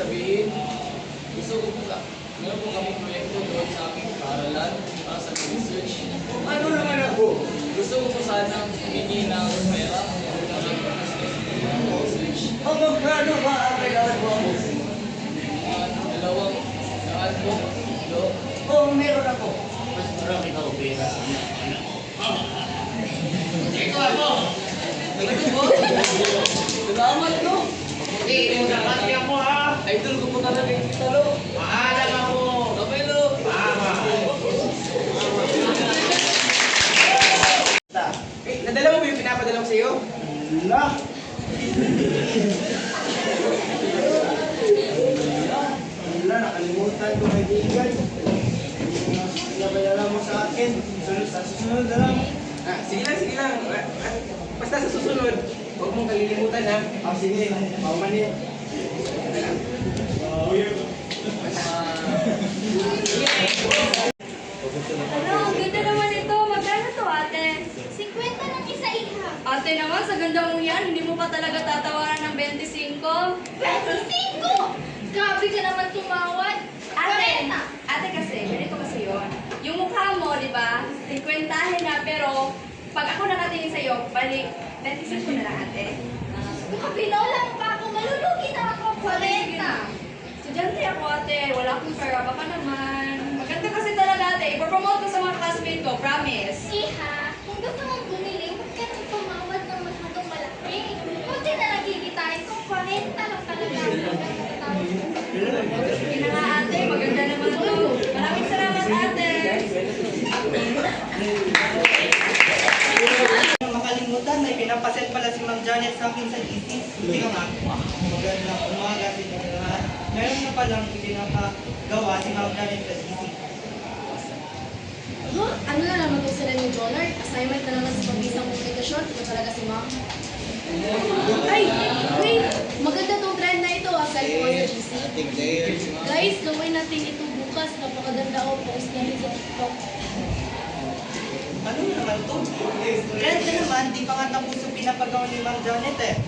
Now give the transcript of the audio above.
sabihin, gusto ko po meron po kami proyekto doon sa aming paaralan para sa research. Ano naman ako? Gusto ko po sana humingi ng pera para sa research. O magkano ba ang kailangan mo? Dalawang saan po? O meron ako. Mas marami ka pera sa mga anak. Ito ako! Talaga po? Salamat no! Hindi mo nakasya mo ha! Idol ko po talaga yung talo. Maalam ako! Okay lo! Mama! Nadala mo ba yung pinapadala ko sa iyo? Wala. Wala, nakalimutan ko kaibigan. Pinabayaran mo sa akin. Sa susunod na lang. Sige lang. Basta sa susunod, huwag mong kalilimutan ha. Sige, maumani. Ano, ang ganda naman ito. Magkano to, ate? 50 lang isa iha. Ate naman, sa ganda mo yan, hindi mo pa talaga tatawaran ng 25. 25! Grabe ka naman tumawad. Ate, 40. ate kasi, ganito kasi yun. Yung mukha mo, di ba, 50 na, pero pag ako nakatingin sa'yo, balik, 25 na lang, ate. Grabe, lola mo pa ako. Malulugi na ako. 40. Estudyante ako, ate. Wala akong pera. Baka naman. Maganda kasi talaga, ate. Ipopromote ko sa mga classmate ko. Promise. Iha, kung gusto mong bumili, huwag ka nang tumawad ng masyadong malaki. Buti na nagigitain kung 40 lang talaga. Sige na nga, ate. Maganda naman to. Maraming salamat, ate. Makalimutan, may pinapaset pala si Ma'am Janet sa akin sa GC. Hindi ka nga, magandang umaga sa inyo lahat. Meron na palang ipinapagawa si Ma'am Janet sa GC. Ano na naman ito sila ni Jonard? Assignment na naman sa pambisang komunikasyon. Ito talaga si Ma'am. Ay! Wait! Maganda tong trend na ito aside po sa GC. Guys, gawin natin ito bukas. Napakaganda o post natin sa TikTok. Ano naman ito? Trend na naman, di pa nga tapos yung pinapagawa ni Ma'am Janet eh.